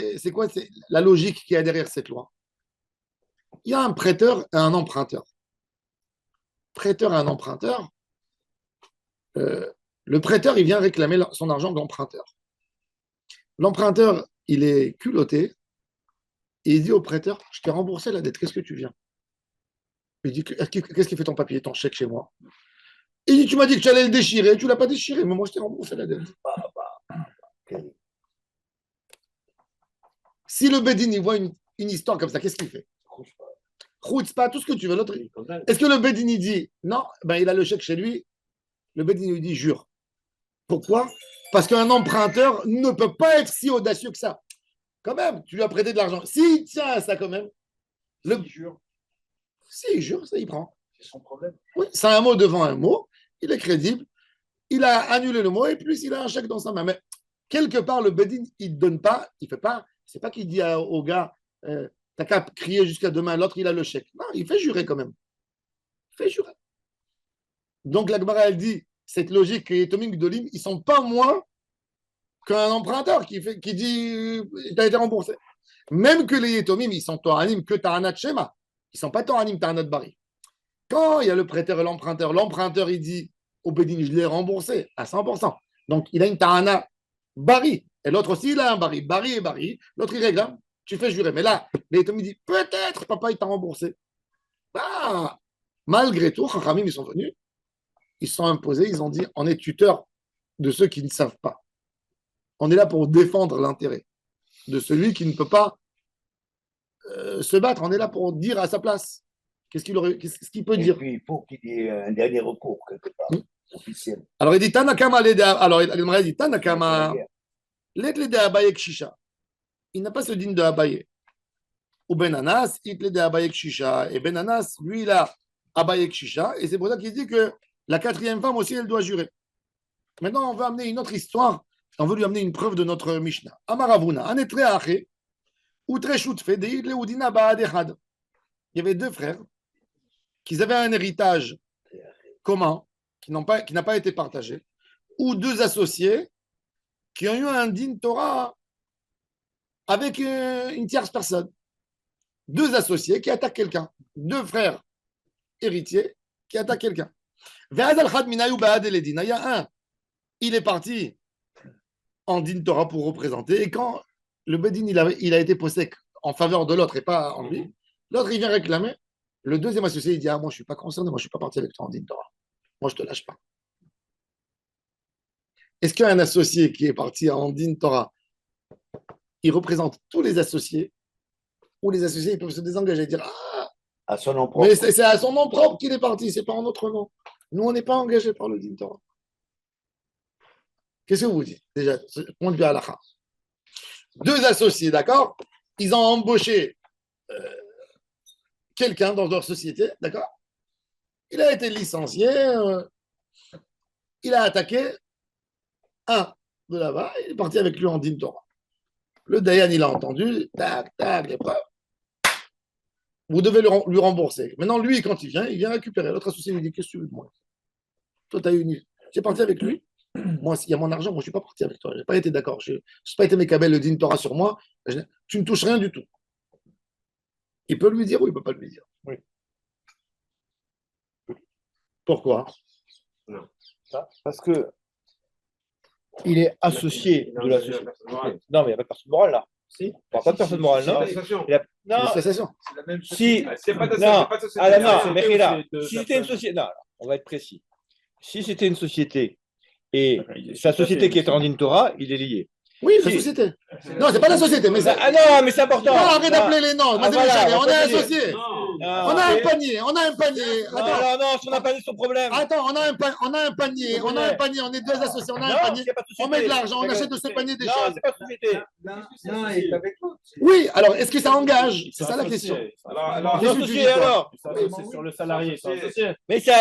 la logique qui est derrière cette loi? Il y a un prêteur et un emprunteur. Prêteur et un emprunteur. Le prêteur, il vient réclamer son argent de l'emprunteur. L'emprunteur, il est culotté et il dit au prêteur, je t'ai remboursé la dette, qu'est-ce que tu viens? Il dit, qu'est-ce qui fait ton papier, ton chèque chez moi? Il dit, tu m'as dit que tu allais le déchirer, tu ne l'as pas déchiré, mais moi je t'ai remboursé la dette. Si le Bedin il voit une histoire comme ça, qu'est-ce qu'il fait? Pas tout ce que tu veux. L'autre, est-ce que le Bedin il dit non, ben, il a le chèque chez lui? Le Bedin lui dit jure. Pourquoi? Parce qu'un emprunteur ne peut pas être si audacieux que ça. Quand même, tu lui as prêté de l'argent. S'il tient à ça quand même, Il jure. s'il jure, ça il prend. C'est son problème. Oui, c'est un mot devant un mot, il est crédible, il a annulé le mot et plus il a un chèque dans sa main. Mais quelque part, le Bedin, il ne donne pas, il fait pas, c'est pas qu'il dit au gars, t'as qu'à crier jusqu'à demain, l'autre il a le chèque. Non, il fait jurer quand même. Il fait jurer. Donc la Gemara, elle dit, cette logique que les Toming Dolim, ils ne sont pas moins qu'un emprunteur qui dit tu as été remboursé. Même que les Yetomim, ils sont Toranim que Taranat Shema. Ils ne sont pas Toranim Taranat Bari. Quand il y a le prêteur et l'emprunteur, il dit au Bedin, je l'ai remboursé à 100%. Donc, il a une Tarana Bari. Et l'autre aussi, il a un Bari. Bari et Bari. L'autre, il réclame. Tu fais jurer. Mais là, les Yetomim disent peut-être, papa, il t'a remboursé. Ah, malgré tout, Chachamim, ils sont venus. Ils se sont imposés. Ils ont dit on est tuteur de ceux qui ne savent pas. On est là pour défendre l'intérêt de celui qui ne peut pas se battre. On est là pour dire à sa place. Qu'est-ce qu'il peut dire? Et puis, il faut qu'il y ait un dernier recours, quelque part, officiel. Alors, il dit Tanakama, alors il dit Tanakama, l'aide de Abaye Kshisha. Il n'a pas ce digne de Abaye. Ou Benanas, il l'aide de Abaye Kshisha. Et Benanas, lui, il a Abaye Kshisha. Et c'est pour ça qu'il dit que la quatrième femme aussi, elle doit jurer. Maintenant, on va amener une autre histoire. On veut lui amener une preuve de notre Mishnah. Amaravuna, Anetre Ache, Outre Shutfe, Deid Leudina Baadechad. Il y avait deux frères qui avaient un héritage commun qui n'a pas été partagé, ou deux associés qui ont eu un din Torah avec une tierce personne. Deux associés qui attaquent quelqu'un. Deux frères héritiers qui attaquent quelqu'un. Il y a un, il est parti en din Torah pour représenter, et quand le Bedin il a été posé en faveur de l'autre et pas en lui, l'autre il vient réclamer, le deuxième associé il dit moi je ne suis pas concerné, moi je ne suis pas parti avec toi en din Torah, moi je ne te lâche pas. Est-ce qu'un associé qui est parti en Din Torah, il représente tous les associés, ou les associés ils peuvent se désengager et dire ah, À son nom propre. mais c'est à son nom propre qu'il est parti, c'est pas en notre nom. Nous, on n'est pas engagés par le Din Torah. Qu'est-ce que vous dites déjà? Point de vue halakha. Deux associés, d'accord? Ils ont embauché quelqu'un dans leur société, d'accord? Il a été licencié, il a attaqué un de là-bas, il est parti avec lui en Din Torah. Le Dayan, il a entendu, tac, tac, les preuves. Vous devez lui rembourser. Maintenant, lui, quand il vient récupérer. L'autre associé lui dit qu'est-ce que tu veux de moi? Toi, tu as une. J'ai parti avec lui. Moi, s'il y a mon argent, moi, je ne suis pas parti avec toi. Je n'ai pas été d'accord. Je n'ai pas été mécabel le Din Torah sur moi. Tu ne touches rien du tout. Il peut lui dire ou il ne peut pas lui dire. Oui. Pourquoi? Parce que il est associé de la société. Non, mais il n'y a pas de personne morale là. Si. Pas de personne morale, non. Non. L'association. C'est la même chose. Si. C'est pas de Non. pas de société. Ah là, non, C'est mais société là, ou c'est de si c'était une personnes. société. Non, alors, on va être précis. Si c'était une société et sa société qui est en Din Torah, il est lié. Oui, la Si. société. Non, c'est pas la société, mais c'est. Ah non, mais c'est important. Non, arrête d'appeler les noms. Ah, Madame voilà, Michel, on on va est pas dire. associés. Non. Non, On a un mais- panier. Non, Attends, non, si on n'a pas dit son problème. attends, on a un panier. On est deux associés, on a un Non, panier. s'il y a pas de société. On met de l'argent, on D'accord. achète de ce panier des Non, choses. c'est pas de société. L'un est avec l'autre. Oui, alors est-ce que ça engage? C'est ça la question. Alors, Ils sont Qu'est-ce que tu associés dis, toi alors. c'est sur le salarié. C'est associé. Mais ça,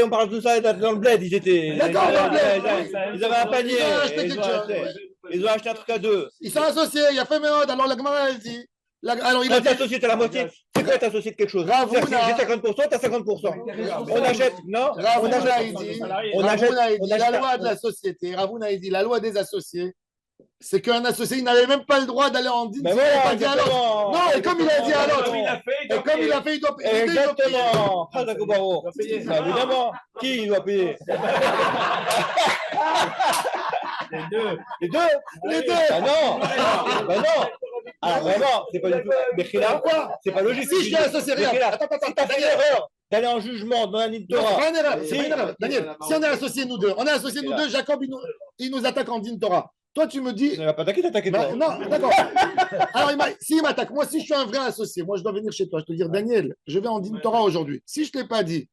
on parle de ça dans le bled. Ils étaient. D'accord, dans le bled, Ils avaient un panier. Ils ont acheté et quelque chose. Ils ont acheté un truc à deux. Ils sont associés, il y a fait méode. Alors la Gemara, elle dit. Alors il a Quand t'es dit. associé, t'as la moitié. C'est quoi, t'es associé de quelque chose? Ravuna. C'est-à-dire que j'ai 50%, t'as 50%. On achète, non? On Ravuna, achète. il dit. On achète. Ravuna, il On dit achète. la loi de la société. Ravuna, il dit la loi des associés. C'est qu'un associé, il n'avait même pas le droit d'aller en dîme. Mais s'il n'avait voilà, pas dit à l'autre. exactement. Non, et comme il a dit à l'autre. Comme il a fait, il Et doit comme il payer. a fait, il doit payer. Exactement. Ah, d'accord, bravo. Bah, évidemment. Qui doit payer? Les deux. Les deux. Les deux. Bah non. Bah non. Alors vraiment, c'est pas du tout. Mais Khila, Pourquoi? c'est pas logique. Si je suis associé, Mais regarde. Khila, Attends, si t'as fait l'erreur d'aller en jugement dans un Non, Torah. c'est pas une erreur. Si. C'est pas une erreur. Daniel, si on est associés nous deux, Jacob, il nous attaque en Din Torah. Toi, tu me dis. Tu n'as pas attaqué, t'attaquer toi. Non, d'accord. Alors, s'il m'attaque, moi, si je suis un vrai associé, moi, je dois venir chez toi. Je te dire, Daniel, je vais en Din Torah aujourd'hui. Si je ne l'ai pas dit,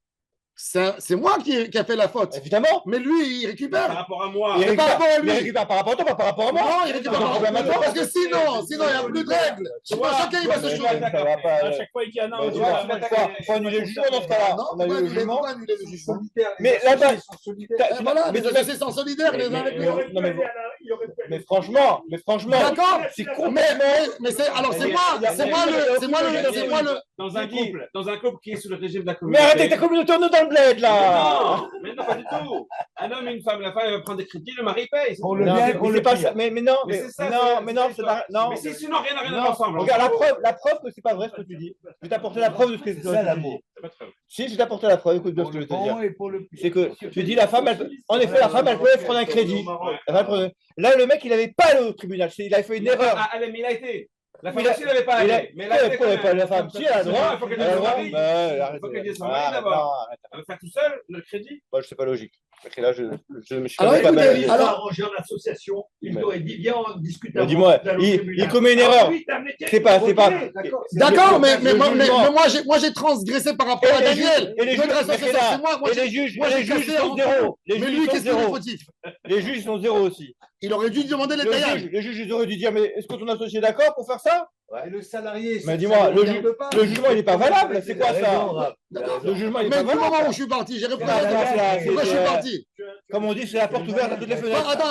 c'est moi qui a fait la faute. Évidemment. Mais lui, il Par récupère. rapport à moi. Il par rapport à lui. récupère par rapport à toi, pas par rapport à moi. Non, il récupère par rapport à toi. Parce que sinon, il n'y a plus de règles. Sinon, chacun, il va se Mais chauffer. ça va pas. À chaque fois, il dit ah non, Mais tu tu vois, vois, faut annuler le jugement dans ce cas-là. Non, On a eu le jugement. pourquoi annuler le jugement? Mais là-bas, Voilà, mais les associés sont solidaires les uns avec les autres. non, mais franchement, D'accord. c'est Mais, complètement. mais c'est alors c'est moi dans un couple qui est sous le régime de la Mais communauté. arrêtez ta communauté, on est dans le bled là. Non, mais non, pas du tout. Un homme et une femme, la femme elle va prendre des crédits, le mari paye. On le Non, bien, mais on c'est le pas pire. ça. Mais non, Mais c'est ça, non, c'est- mais non, c'est c'est non. Mais si sinon rien n'a rien à Non, voir ensemble. regarde la preuve que c'est pas vrai ce que tu dis. Je vais t'apporter la preuve de ce que tu C'est ça, dis. l'amour. C'est pas très vrai. Si je vais t'apporter la preuve, écoute bien ce Pour que je le veux te dire. bon et pour le pire. C'est que tu dis la femme, en effet, la femme, elle peut prendre un crédit. Là, le mec, il n'avait pas allé au tribunal. Il a fait une erreur. Ah, allez, mais il a été. La Mais femme aussi, il n'avait pas il a- allé. Mais là, pas la femme. Si, elle a le droit. Il faut qu'elle Elle a dise le son droit. mari. Mais arrête. Il faut qu'elle dise son Ah, mari d'abord. non, arrête. Elle va faire tout seul le crédit. Moi, je sais pas logique. Parce que là, je me suis Alors, pas mal écoutez, dit. alors- arrangé en association. Il Mais- t'aurait dit, viens, on discute. Mais avant dis-moi, d'aller au il tribunal. commet une Ah erreur. oui, t'as amené C'est pas- quelqu'un, d'accord. D'accord, mais Le jugement. moi j'ai transgressé par rapport à Et les Daniel. juges- et les Notre juges- association, c'est moi. Et les juges, moi, les j'ai juges cassé sont en- zéro. Les Mais juges lui, sont qu'est-ce qu'il est zéro. fautif? Les juges sont zéro aussi. Il aurait dû demander les taillages. Les juges, ils auraient dû dire, mais est-ce que ton associé est d'accord pour faire ça? Et le salarié. Mais ça dis-moi, le le regarde pas. jugement, il n'est pas valable. C'est quoi ça? D'accord. Le jugement, il Mais n'est pas du moment valable. où je suis parti, j'ai répondu Ah, à là, la là, question. Pourquoi je suis parti? Comme on dit, c'est la porte ouverte à toutes les fenêtres. Attends,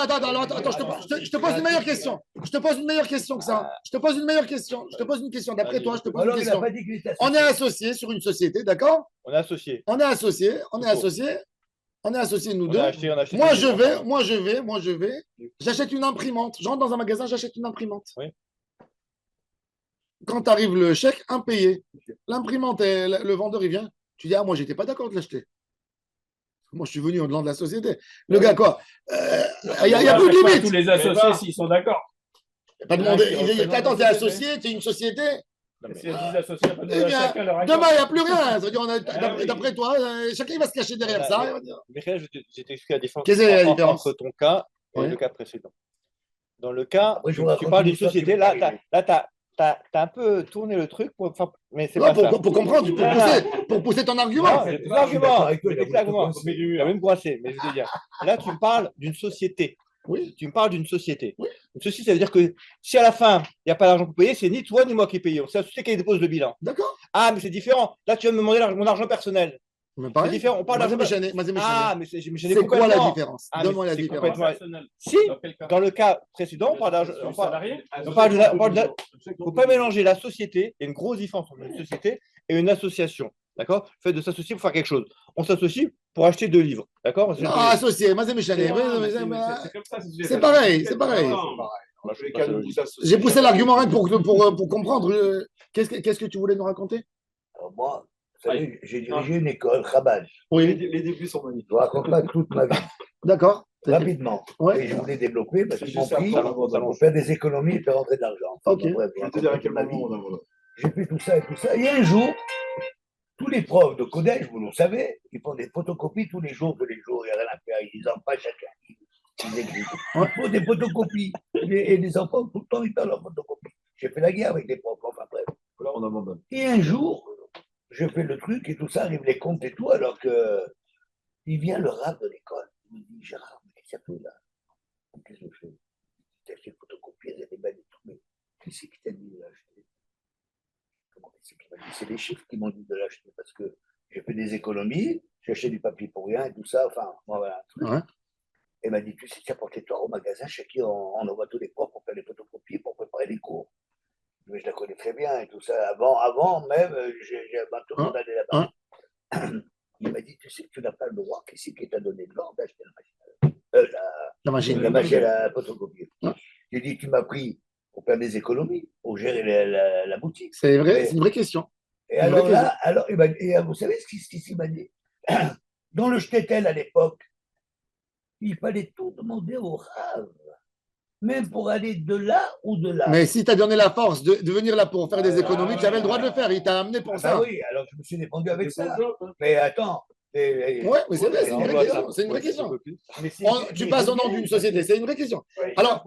je te pose une meilleure question. Je te pose une meilleure question que ça. Je te pose une meilleure question. Je te pose une question. D'après toi, je te pose une Alors, il n'a question. pas dit qu'il était On est associés sur une société, d'accord? On est associés. On est associés nous On deux. a acheté. Moi, je vais, j'achète une imprimante. J'entre dans un magasin, j'achète une imprimante. Oui. Quand arrive le chèque, impayé. L'imprimante, le vendeur, il vient. Tu dis, ah, moi, j'étais pas d'accord de l'acheter. Moi, je suis venu au-delà de la société. Le gars, quoi? Il n'y a plus de limite. Tous les associés, s'ils sont d'accord. Pas demandé. Attends, t'es associé, t'es une société. Si les 10 associés, Eh bien, demain, il n'y a plus rien. Ça veut dire, d'après toi, chacun il va se cacher derrière ça. Il va dire, Michael, je t'explique la différence Qu'est-ce que c'est la différence entre ton cas et Ouais. le cas précédent. Dans le cas, Après, je tu vous raconte parles d'une une histoire qui société, m'est là, arrivée. t'as un peu tourné le truc, mais c'est Ouais, pas ça. pour comprendre, pour pousser ton argument. Non, j'ai des Je suis d'accord arguments. avec toi, il a J'ai des voulu arguments. te coincer. Il va même coincer, mais je veux dire. Là, tu me parles d'une société. Oui. Tu me parles d'une société. Oui. Donc, ceci, ça veut dire que si à la fin, il n'y a pas d'argent pour payer, c'est ni toi ni moi qui payons. C'est la société qui dépose le bilan. D'accord. Ah, mais c'est différent. Là, tu vas me demander mon argent personnel. Mais C'est pareil. différent. On parle Mazé d'argent. Méchané, Mazé Ah, Méchané. mais C'est quoi la complètement. différence? Ah, mais Donne-moi la c'est différence. complètement- Personnel. Si, Dans quel cas? dans le cas précédent, on parle d'argent. Sur les On parle- salariés? on parle de il ne faut pas mélanger la société. Il y a une grosse différence entre une société et une association. D'accord? Le fait de s'associer pour faire quelque chose. On s'associe pour acheter 2 livres. D'accord? Non, associé, Mazé Méchané. C'est comme ça. C'est pareil, c'est pareil. Dans tous les cas, nous vous associez. J'ai poussé l'argument rien que pour comprendre. Qu'est-ce que tu voulais nous raconter? Alors moi, vous savez, j'ai dirigé une école, Chabad. Oui, Les débuts sont magnifiques. Je vous raconte pas toute ma vie, d'accord. rapidement. Ouais. Et je voulais développer parce qu'ils m'ont C'est pris ça, pour faire des économies et faire rentrer de l'argent. Ok. Bref, Je vais te dire à quel ma vie. moment on a volé. J'ai fait tout ça et tout ça. Et un jour, tous les profs de collège, vous le savez, ils font des photocopies tous les jours, il n'y a rien à faire. Ils en pas chacun. Ils écrivent. Il faut des photocopies. Et les enfants, tout le temps, ils font leurs photocopies. J'ai fait la guerre avec les profs, enfin bref. Là, on abandonne. Et un jour, je fais le truc et tout ça, arrive les comptes et tout, alors que il vient le rab de l'école. Il me dit, Gérard, mais qu'est-ce que ça fait là? Qu'est-ce que je fais? T'as acheté photocopie, elle est belle et tout, mais qu'est-ce qui t'a dit de l'acheter? Comment c'est qu'il m'a dit? C'est les chiffres qui m'ont dit de l'acheter parce que j'ai fait des économies, j'ai acheté du papier pour rien et tout ça, enfin, voilà. Ouais. Elle m'a dit, tu sais, tu as porté toi au magasin, chez qui on envoie tous les profs pour faire les photocopies, pour préparer les cours. Mais je la connais très bien et tout ça. Avant même, tout le monde allait là-bas. Il m'a dit, tu sais que tu n'as pas le droit, qu'est-ce qui t'a donné de l'ordre d'acheter La machine. la machine à photocopier. J'ai dit, tu m'as pris pour faire des économies, pour gérer la boutique. C'est vrai, c'est une vraie question. Et alors là, vous savez ce qu'il m'a dit? Dans le Shtetl à l'époque, il fallait tout demander au Rav, même pour aller de là ou de là. Mais si tu as donné la force de venir là pour faire des économies, tu avais le droit de le faire. Il t'a amené pour Ah ça. oui, alors je me suis défendu avec ça. Mais attends. Ouais, mais c'est vrai, c'est une vraie question. C'est une vraie question. Tu passes au nom d'une société, c'est une vraie question. Alors,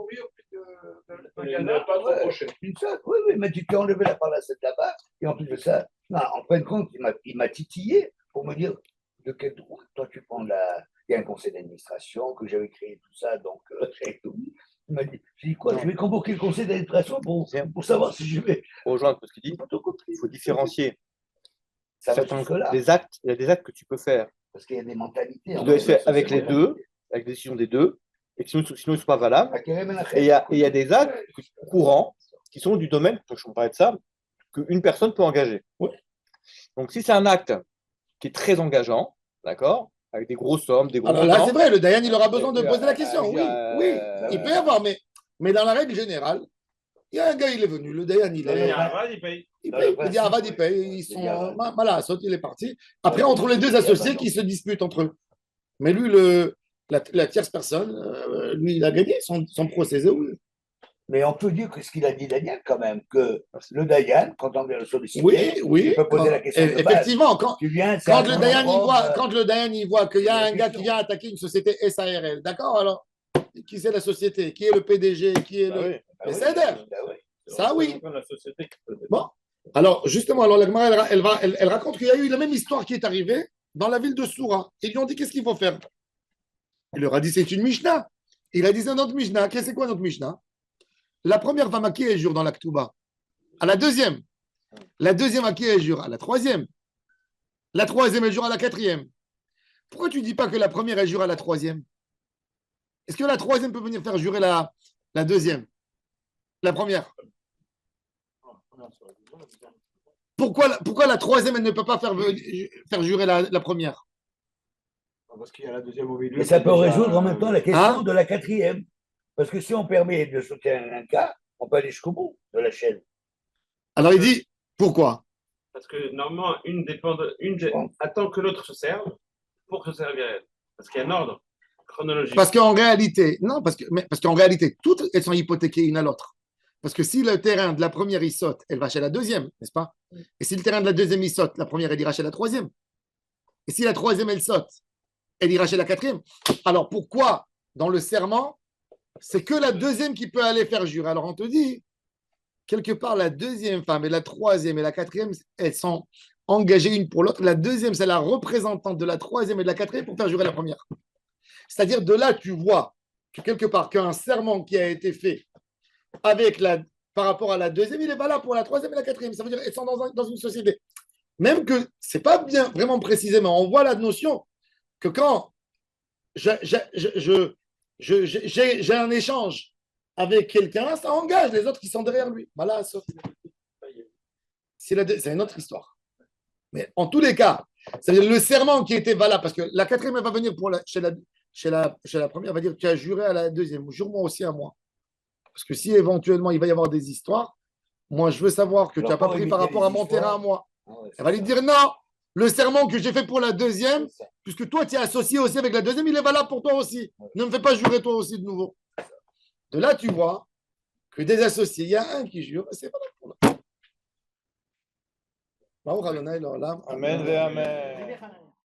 Il n'a pas trop proché. une seule, oui, mais tu t'es enlevé la part de là-bas, et en plus de ça, en fin de compte, il m'a titillé pour me dire de quel droit toi tu prends la. Il y a un conseil d'administration que j'avais créé tout ça, donc j'avais tout mis. Il m'a dit, j'ai dit quoi? Je vais convoquer le conseil d'administration pour savoir si je vais. Pour rejoindre ce qu'il dit, il faut différencier Ça va certains jusque-là. des actes. Il y a des actes que tu peux faire Parce qu'il y a des mentalités. qui doivent être faits avec les deux, avec des décisions des deux, et sinon ils ne sont pas valables. Et il y a des actes courants qui sont du domaine, je vous parlais de ça, qu'une personne peut engager. Donc si c'est un acte qui est très engageant, d'accord, avec des grosses sommes, des gros alors là, montants, c'est vrai, le Dayan, il aura besoin de poser la question. Oui, oui, il peut y avoir, mais dans la règle générale, il y a un gars, il est venu, le Dayan, il est. Il paye. Il paye, il dit Avad, il paye, ils sont. Voilà, il est parti. Après, entre les deux associés qui se disputent entre eux. Mais lui, la tierce personne, lui, il a gagné son procès. Oui. Mais on peut dire que ce qu'il a dit Daniel quand même, que le Dayan, quand on vient le solliciter, Oui. il peut poser la question de base. Effectivement, quand le Dayan il voit qu'il y a un gars qui vient attaquer une société SARL, d'accord, alors qui c'est la société? Qui est le PDG? Qui est le SADR? Ça, oui. Bon, alors justement, alors, la Gemara, elle raconte qu'il y a eu la même histoire qui est arrivée dans la ville de Soura. Ils lui ont dit qu'est-ce qu'il faut faire? Il leur a dit c'est une Mishnah. Il a dit c'est notre Mishnah. Qu'est-ce que c'est quoi notre Mishnah? La première femme à qui elle jure dans la Ketouba? À la deuxième. La deuxième à qui elle jure? À la troisième. La troisième elle jure à la quatrième. Pourquoi tu ne dis pas que la première elle jure à la troisième? Est-ce que la troisième peut venir faire jurer la deuxième? La première? Pourquoi la troisième elle ne peut pas faire jurer la première? Parce qu'il y a la deuxième au milieu. Mais ça peut résoudre en même temps la question de la quatrième. Parce que si on permet de sauter un cas, on peut aller jusqu'au bout de la chaîne. Alors il dit, pourquoi? Parce que normalement, une attend que l'autre se serve pour se servir elle. Parce qu'il y a un ordre chronologique. Parce qu'en réalité, toutes elles sont hypothéquées une à l'autre. Parce que si le terrain de la première il saute, elle va chez la deuxième, n'est-ce pas? Et si le terrain de la deuxième il saute, la première elle ira chez la troisième. Et si la troisième elle saute, elle ira chez la quatrième. Alors pourquoi dans le serment c'est que la deuxième qui peut aller faire jurer. Alors on te dit, quelque part, la deuxième femme et la troisième et la quatrième, elles sont engagées une pour l'autre. La deuxième, c'est la représentante de la troisième et de la quatrième pour faire jurer la première. C'est-à-dire, de là, tu vois que quelque part, qu'un serment qui a été fait par rapport à la deuxième, il est valable pour la troisième et la quatrième. Ça veut dire qu'elles sont dans une société. Même que ce n'est pas bien vraiment précisément, on voit la notion que quand j'ai un échange avec quelqu'un, ça engage les autres qui sont derrière lui. Voilà, c'est une autre histoire. Mais en tous les cas, c'est-à-dire le serment qui était valable, parce que la quatrième, elle va venir chez la première, elle va dire tu as juré à la deuxième, jure-moi aussi à moi. Parce que si éventuellement il va y avoir des histoires, moi je veux savoir que tu n'as pas pris par rapport à mon terrain à moi. Elle va lui dire non, le serment que j'ai fait pour la deuxième, puisque toi tu es associé aussi avec la deuxième, il est valable pour toi aussi. Ne me fais pas jurer toi aussi de nouveau. De là, tu vois que des associés, il y a un qui jure, c'est valable pour l'autre. Amen. Amen.